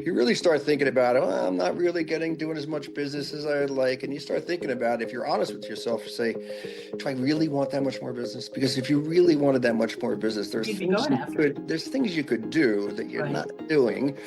You really start thinking about, oh, I'm not really doing as much business as I would like. And you start thinking about, if you're honest with yourself, say, do I really want that much more business? Because if you really wanted that much more business, You'd be going after it. there's things you could do that you're Right. not doing.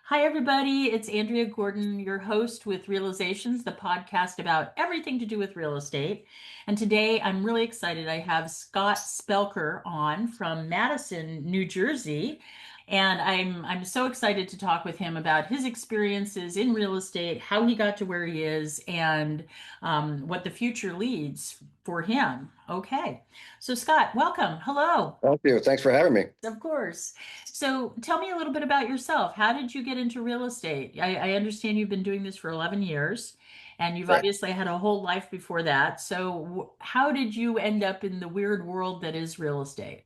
Hi, everybody. It's Andrea Gordon, your host with Realizations, the podcast about everything to do with real estate. And today I'm really excited. I have Scott Spelker on from Madison, New Jersey. And I'm so excited to talk with him about his experiences in real estate, how he got to where he is, and what the future leads for him. Okay. So, Scott, welcome. Hello. Thank you. Thanks for having me. Of course. So tell me a little bit about yourself. How did you get into real estate? I understand you've been doing this for 11 years and you've Right. obviously had a whole life before that. So how did you end up in the weird world that is real estate?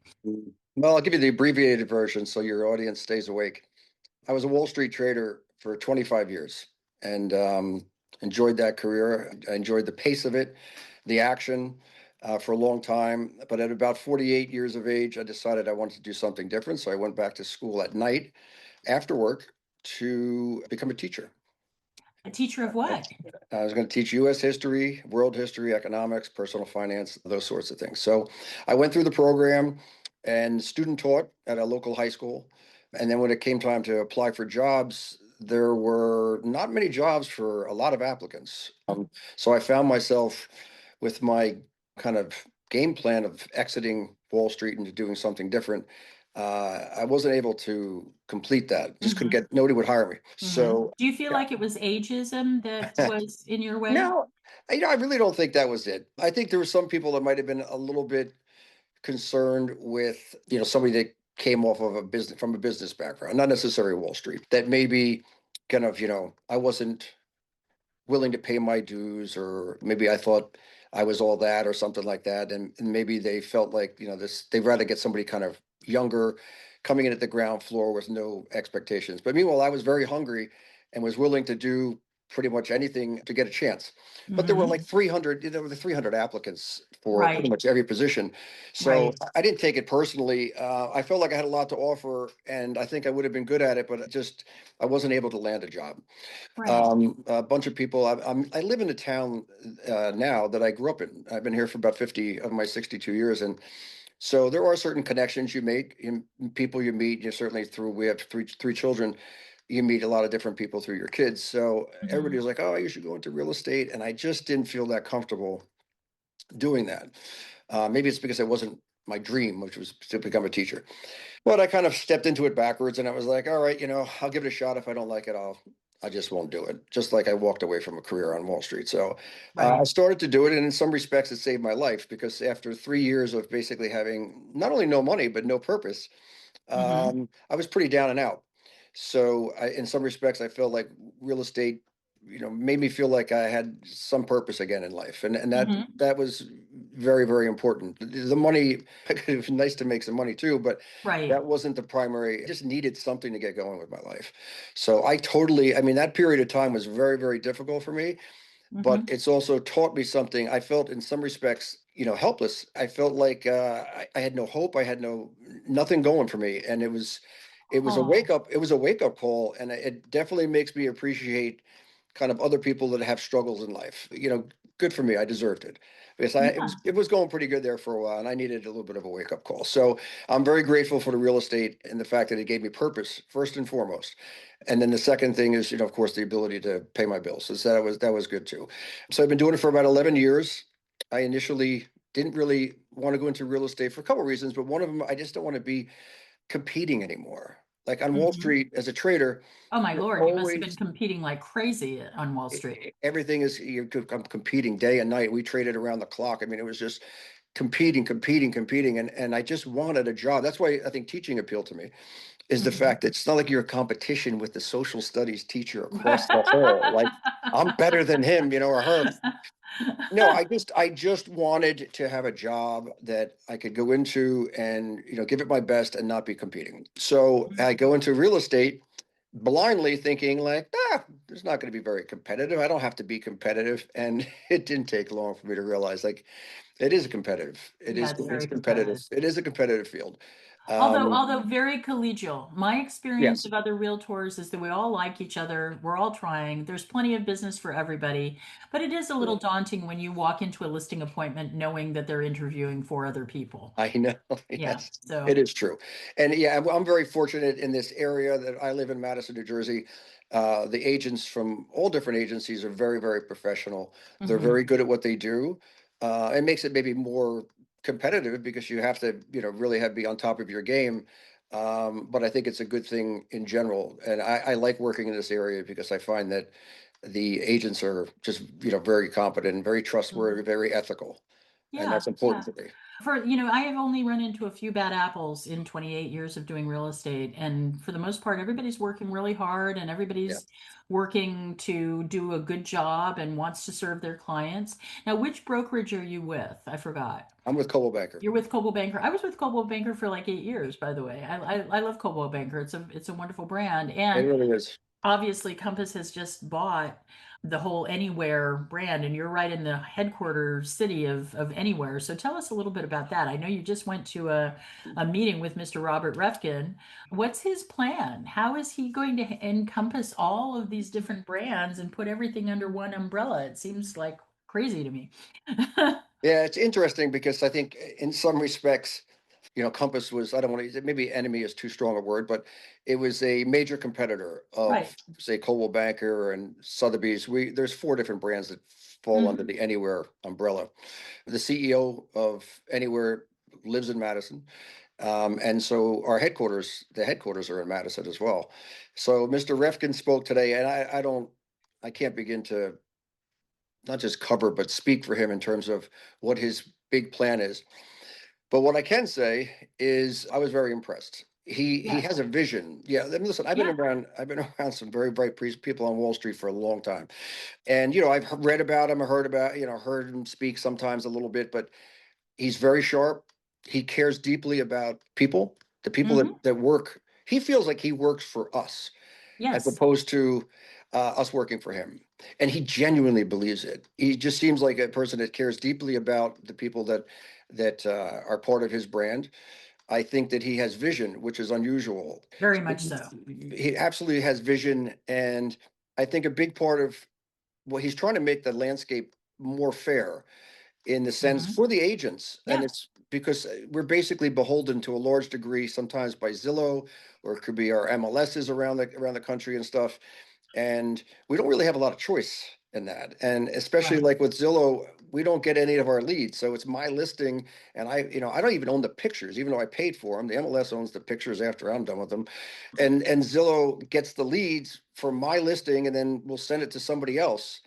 Well, I'll give you the abbreviated version so your audience stays awake. I was a Wall Street trader for 25 years and enjoyed that career. I enjoyed the pace of it, the action for a long time. But at about 48 years of age, I decided I wanted to do something different. So I went back to school at night after work to become a teacher. A teacher of what? I was going to teach US history, world history, economics, personal finance, those sorts of things. So I went through the program and student taught at a local high school. And then when it came time to apply for jobs, there were not many jobs for a lot of applicants. So I found myself with my kind of game plan of exiting Wall Street into doing something different. I wasn't able to complete that. Just couldn't Mhm. get, nobody would hire me. Mhm. So Do you feel like it was ageism that was in your way? no, I really don't think that was it. I think there were some people that might have been a little bit concerned with, somebody that came off of a business from a business background, not necessarily Wall Street, that maybe kind of, I wasn't willing to pay my dues, or maybe I thought I was all that or something like that. And maybe they felt like, they'd rather get somebody kind of younger coming in at the ground floor with no expectations. But meanwhile, I was very hungry and was willing to do pretty much anything to get a chance. But there were Hmm. like 300, there were 300 applicants for pretty Right, much every position. So right. I didn't take it personally. I felt like I had a lot to offer and I think I would have been good at it, but I wasn't able to land a job. Right. A bunch of people. I live in a town now that I grew up in. I've been here for about 50 of my 62 years, and so there are certain connections you make in people you meet. You certainly through we have three children. You meet a lot of different people through your kids. So everybody Hmm. was like, "Oh, you should go into real estate," and I just didn't feel that comfortable doing that. Maybe it's because it wasn't my dream, which was to become a teacher. But I kind of stepped into it backwards and I was like, all right, I'll give it a shot. If I don't like it, I just won't do it. Just like I walked away from a career on Wall Street. So I Right. started to do it. And in some respects, it saved my life because after 3 years of basically having not only no money, but no purpose, Hmm. I was pretty down and out. So in some respects, I felt like real estate, made me feel like I had some purpose again in life, and Hmm. that was very, very important. The money, it was nice to make some money too, but Right. that wasn't the primary. I just needed something to get going with my life. So I mean, that period of time was very, very difficult for me, but Hmm. it's also taught me something. I felt in some respects, helpless. I felt like I had no hope. I had nothing going for me, and it was a Oh. wake up call, and it definitely makes me appreciate kind of other people that have struggles in life. Good for me. I deserved it because Yeah. it was going pretty good there for a while, and I needed a little bit of a wake up call. So I'm very grateful for the real estate and the fact that it gave me purpose first and foremost. And then the second thing is, of course, the ability to pay my bills. So that was good too. So I've been doing it for about 11 years. I initially didn't really want to go into real estate for a couple of reasons, but one of them, I just don't want to be competing anymore. Like on Wall Hmm. Street as a trader, Oh my you're Lord, you must have been always competing like crazy on Wall Street. everything is I'm competing day and night. We traded around the clock. I mean, it was just competing, competing, competing, and I just wanted a job. That's why I think teaching appealed to me. Is the Hmm. fact that it's not like you're a competition with the social studies teacher across the hall. Like I'm better than him, or her. No, I just wanted to have a job that I could go into and give it my best and not be competing. So I go into real estate blindly thinking like, there's not going to be very competitive. I don't have to be competitive. And it didn't take long for me to realize like it is competitive. Yeah, it's It's very competitive. competitive. It is a competitive field. Although very collegial. My experience Yes. of other realtors is that we all like each other. We're all trying. There's plenty of business for everybody, but it is a little daunting when you walk into a listing appointment knowing that they're interviewing for other people. I know. Yeah. Yes, it So, is true. And yeah, I'm very fortunate in this area that I live in Madison, New Jersey. The agents from all different agencies are very, very professional. They're mhm. very good at what they do. It makes it maybe more competitive because you have to, really have be on top of your game. But I think it's a good thing in general. And I like working in this area because I find that the agents are just, very competent, very trustworthy, very ethical. And Yeah, that's important yeah. to me. I have only run into a few bad apples in 28 years of doing real estate. And for the most part, everybody's working really hard and Yeah. everybody's working to do a good job and wants to serve their clients. Now, which brokerage are you with? I forgot. I'm with Coldwell Banker. You're with Coldwell Banker. I was with Coldwell Banker for like 8 years, by the way. I love Coldwell Banker. It's a wonderful brand. It And really is. obviously Compass has just bought the whole Anywhere brand, and you're right in the headquarters city of Anywhere. So tell us a little bit about that. I know you just went to a meeting with Mr. Robert Refkin. What's his plan? How is he going to encompass all of these different brands and put everything under one umbrella? It seems like crazy to me. Yeah, it's interesting because I think in some respects, Compass was, I don't want to, maybe enemy is too strong a word, but it was a major competitor Right. of, say, Coldwell Banker and Sotheby's. There's four different brands that fall under Hmm. the Anywhere umbrella. The CEO of Anywhere lives in Madison. And so the headquarters are in Madison as well. So Mr. Refkin spoke today, and I can't begin to not just cover, but speak for him in terms of what his big plan is. But what I can say is I was very impressed. He has Yes. a vision. Yeah, I mean, listen, Yeah. I've been around some very bright people on Wall Street for a long time. And I've read about him, I heard about, heard him speak sometimes a little bit, but he's very sharp. He cares deeply about people, the people Hmm. that work. He feels like he works for us as Yes. opposed to us working for him. And he genuinely believes it. He just seems like a person that cares deeply about the people that are part of his brand. I think that he has vision, which is unusual. Very much so. He absolutely has vision, and I think a big part of what he's trying to make the landscape more fair in the sense Hmm. for the agents. And Yeah. it's because we're basically beholden to a large degree sometimes by Zillow, or it could be our MLSs around the country and stuff. And we don't really have a lot of choice in that. And especially Right. like with Zillow, we don't get any of our leads. So it's my listing, and I don't even own the pictures, even though I paid for them. The MLS owns the pictures after I'm done with them. And Zillow gets the leads for my listing, and then we'll send it to somebody else.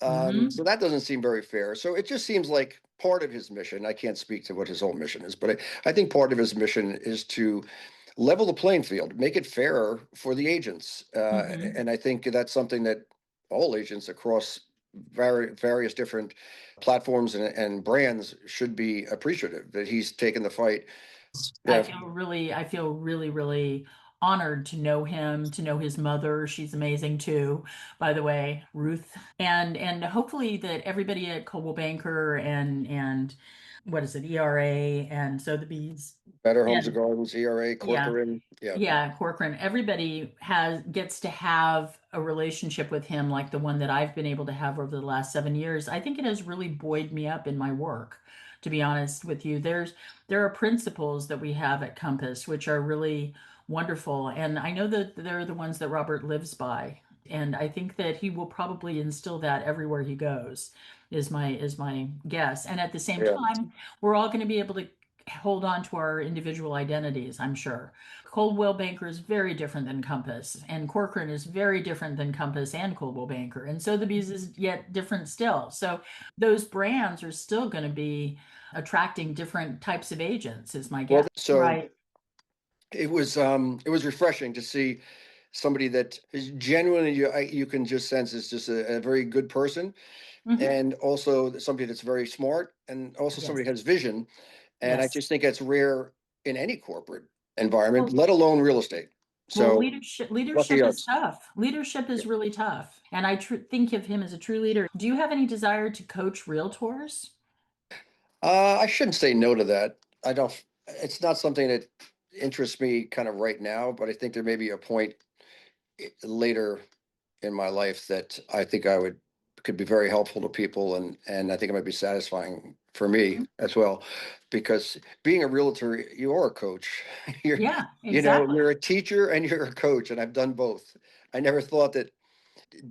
So Hmm. that doesn't seem very fair. So it just seems like part of his mission. I can't speak to what his whole mission is, but I think part of his mission is to level the playing field, make it fairer for the agents. Hmm. And I think that's something that all agents across various different platforms and brands should be appreciative that he's taken the fight. Yeah, I feel really, really honored to know him, to know his mother. She's amazing too, by the way, Ruth. And hopefully that everybody at Coldwell Banker and what is it, ERA and Sotheby's Better Homes and and Gardens, ERA, yeah, Corcoran. Yeah, yeah, Corcoran. Everybody gets to have a relationship with him like the one that I've been able to have over the last 7 years. I think it has really buoyed me up in my work, to be honest with you. There are principles that we have at Compass which are really wonderful, and I know that they're the ones that Robert lives by. And I think that he will probably instill that everywhere he goes, is my guess. And at the same yeah. time, we're all going to be able to hold on to our individual identities, I'm sure. Coldwell Banker is very different than Compass, and Corcoran is very different than Compass and Coldwell Banker, and Sotheby's is yet different still. So those brands are still going to be attracting different types of agents, is my Well, guess. so Right. it was refreshing to see somebody that is genuinely you can just sense is just a very good person, Hmm. and also somebody that's very smart, and also somebody Yes. that has vision. And I Yes. just think that's rare in any corporate environment, Well, let alone real estate. Well, So lucky leadership is us. tough. Leadership is really tough. And I think of him as a true leader. Do you have any desire to coach realtors? I shouldn't say no to that. I don't, it's not something that interests me kind of right now, but I think there may be a point later in my life that I think I would could be very helpful to people, and I think it might be satisfying for me Mhm. as well, because being a realtor, you are a coach. You're, Yeah, you're exactly. a teacher and you're a coach, and I've done both. I never thought that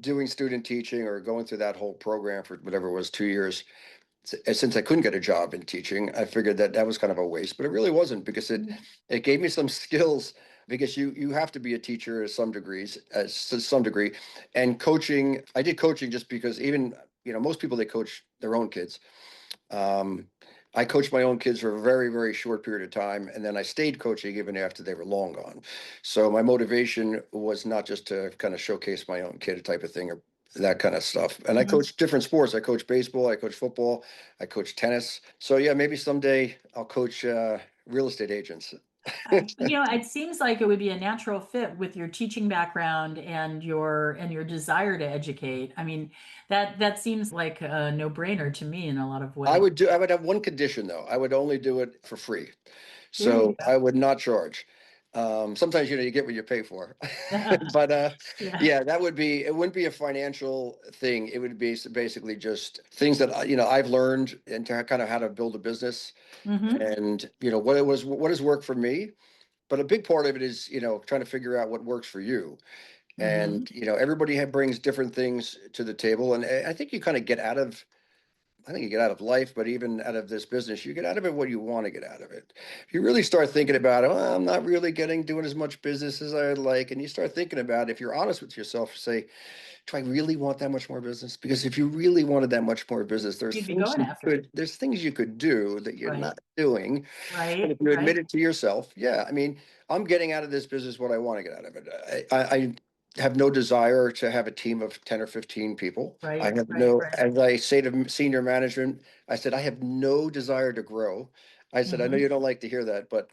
doing student teaching or going through that whole program for whatever it was 2 years, since I couldn't get a job in teaching, I figured that that was kind of a waste, but it really wasn't, because it gave me some skills, because you have to be a teacher to some degrees, to some degree, and coaching. I did coaching just because, even most people, they coach their own kids. Um, I coached my own kids for a very, very short period of time, and then I stayed coaching even after they were long gone. So my motivation was not just to kind of showcase my own kid type of thing, or that kind of stuff. And I Mhm. coach different sports. I coach baseball, I coach football, I coach tennis. So yeah, maybe someday I'll coach real estate agents. It seems like it would be a natural fit with your teaching background and your desire to educate. I mean, that seems like a no-brainer to me in a lot of ways. I would have one condition though. I would only do it for free. There you So I would not charge. Sometimes, you get what you pay for. go. But Yeah. yeah, it wouldn't be a financial thing. It would be basically just things that I've learned, and to kind of how to build a business, Hmm. and what has worked for me. But a big part of it is, trying to figure out what works for you. Hmm. And everybody brings different things to the table, and I think you kind of get out of I think you get out of life, but even out of this business, you get out of it what you want to get out of it. If you really start thinking about it, well, I'm not really doing as much business as I'd like, and you start thinking about it, if you're honest with yourself, say, do I really want that much more business? Because if you really wanted that much more business, You'd be going after it. there's things you could do that you're Right. not doing. And if Right. you admit Right. it to yourself, yeah, I mean, I'm getting out of this business what I want to get out of it. I have no desire to have a team of 10 or 15 people. I Right. have Right. no, Right. as I say to senior management, I said, I have no desire to grow. I said, I know Hmm. you don't like to hear that, but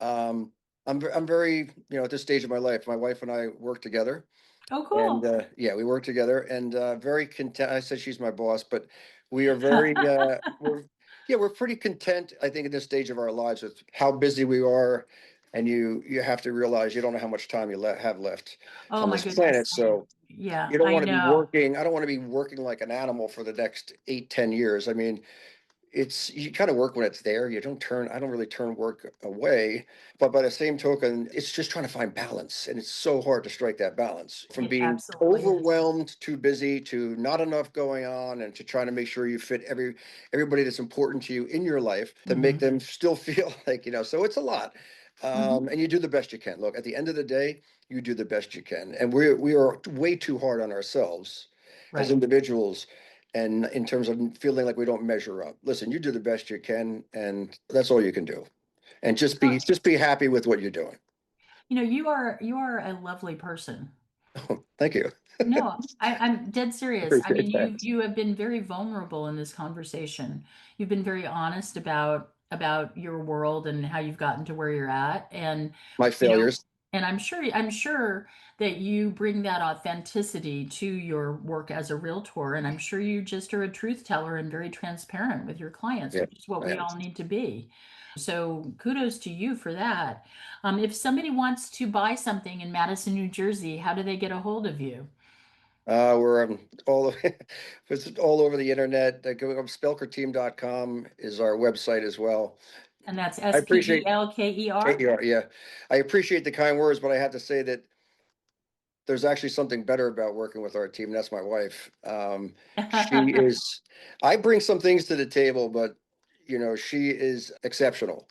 um, I'm very, at this stage of my life, my wife and I work together. Oh, And cool. yeah, we work together, and very content. I said she's my boss, but we are very, we're pretty content, I think, at this stage of our lives with how busy we are. And you have to realize you don't know how much time you have left Oh on my this goodness. planet. So Yeah, you don't I want to be know. working. I don't want to be working like an animal for the next 8, 10 years. I mean, you kind of work when it's there. I don't really turn work away, but by the same token, it's just trying to find balance. And it's so hard to strike that balance from It being absolutely is. overwhelmed, too busy, to not enough going on, and to trying to make sure you fit everybody that's important to you in your life, to make Hmm. them still feel like, so it's a lot. Hmm. And you do the best you can. Look, at the end of the day, you do the best you can. And we are way too hard on ourselves as Right. individuals, and in terms of feeling like we don't measure up. Listen, you do the best you can, and that's all you can do. And Uh, just be happy with what you're doing. you are a lovely person. Thank you. No, I'm dead serious. I Appreciate mean, that. you have been very vulnerable in this conversation. You've been very honest about your world and how you've gotten to where you're at. And My you know, failures. and I'm sure that you bring that authenticity to your work as a realtor. And I'm sure you just are a truth teller and very transparent with your clients, Yeah, which is what I we am. all need to be. So kudos to you for that. If somebody wants to buy something in Madison, New Jersey, how do they get a hold of you? We're all it's all over the internet. Go up spelkerteam.com is our website as well. And that's I appreciate Spelker. KER, yeah. I appreciate the kind words, but I have to say that there's actually something better about working with our team. That's my wife. She is, I bring some things to the table, but she is exceptional.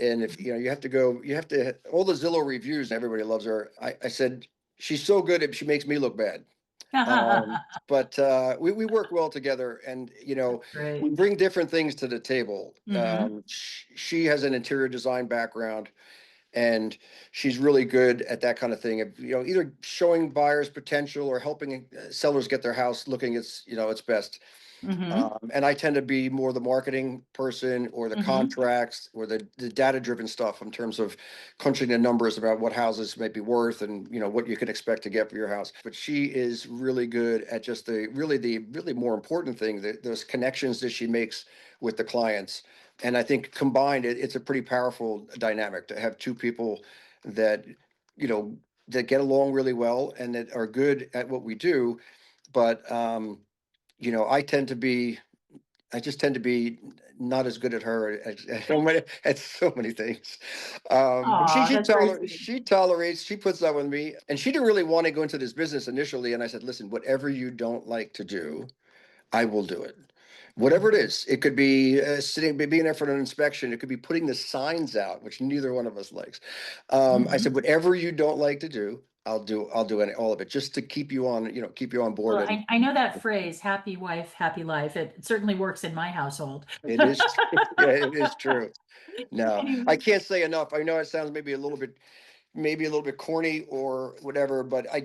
And if you have to, all the Zillow reviews, everybody loves her. I said, she's so good, she makes me look bad. But we work well together, and we Great. bring different things to the table. Hmm. She has an interior design background, and she's really good at that kind of thing, of either showing buyers potential or helping sellers get their house looking its its best. Mm-hmm. And I tend to be more the marketing person or the Mm-hmm. contracts or the data-driven stuff in terms of crunching the numbers about what houses may be worth and what you can expect to get for your house. But she is really good at just the really more important thing, those connections that she makes with the clients. And I think combined, it's a pretty powerful dynamic to have two people that you know that get along really well and that are good at what we do. But I tend to be, I just tend to be not as good at her at so many things. But Aw, that's very sweet. she tolerates, she puts up with me, and she didn't really want to go into this business initially. And I said, listen, whatever you don't like to do, I will do it. Whatever it Mhm. is, it could be being there for an inspection. It could be putting the signs out, which neither one of us likes. I Mhm. said, whatever you don't like to do, I'll do. I'll do all of it just to keep you on, keep you on board. Well, And I know that phrase, happy wife, happy life. It certainly works in my household. it is, yeah, it is true. No, I Anyway. can't say enough. I know it sounds maybe a little bit corny or whatever, but I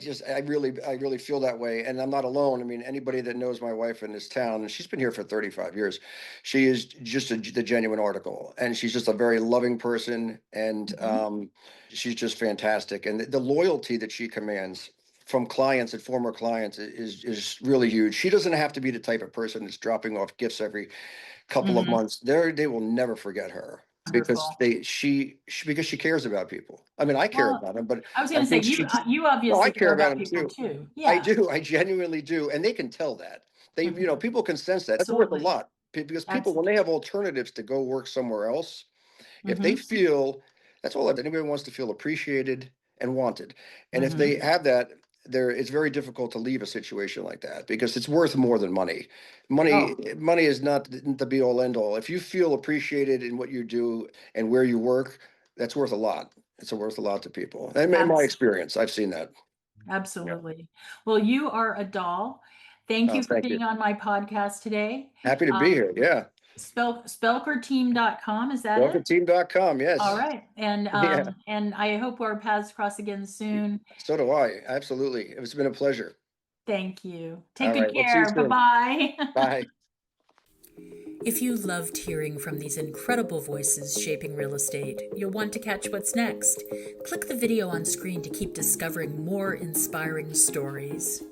really feel that way. And I'm not alone. I mean, anybody that knows my wife in this town, and she's been here for 35 years, she is just the genuine article. And she's just a very loving person. And Mhm. she's just fantastic. And the loyalty that she commands from clients and former clients is really huge. She doesn't have to be the type of person that's dropping off gifts every couple of Mhm. months. They will never forget her because Wonderful. because she cares about people. I mean, I care Well, about them, but I was going I to say think you she you no, I obviously care care about about them people too. too. I Yeah. do. I genuinely do, and they can tell that. Mhm. People can sense that. That's worth a Absolutely. lot because people, when they Absolutely. have alternatives to go work somewhere else, if they Mm-hmm. feel, that's all anybody wants, to feel appreciated and wanted. And if they Mm-hmm. have that, it's very difficult to leave a situation like that because it's worth more than money. Money Oh, money is not the be all end all. If you feel appreciated in what you do and where you work, that's worth a lot. It's worth a lot to people. And in my abs experience, I've seen that. Yeah. absolutely. Well, you are a doll. Thank you for Thank you. being on my podcast today. Happy to be Um, here. Yeah. Spelkerteam.com, is that it? Brokerteam.com. All Yes. right. Yeah. And I hope our paths cross again soon. So do I. Absolutely. It's been a pleasure. Thank you. Take All good right. We'll see you care. soon. Bye-bye. Bye. If you loved hearing from these incredible voices shaping real estate, you'll want to catch what's next. Click the video on screen to keep discovering more inspiring stories.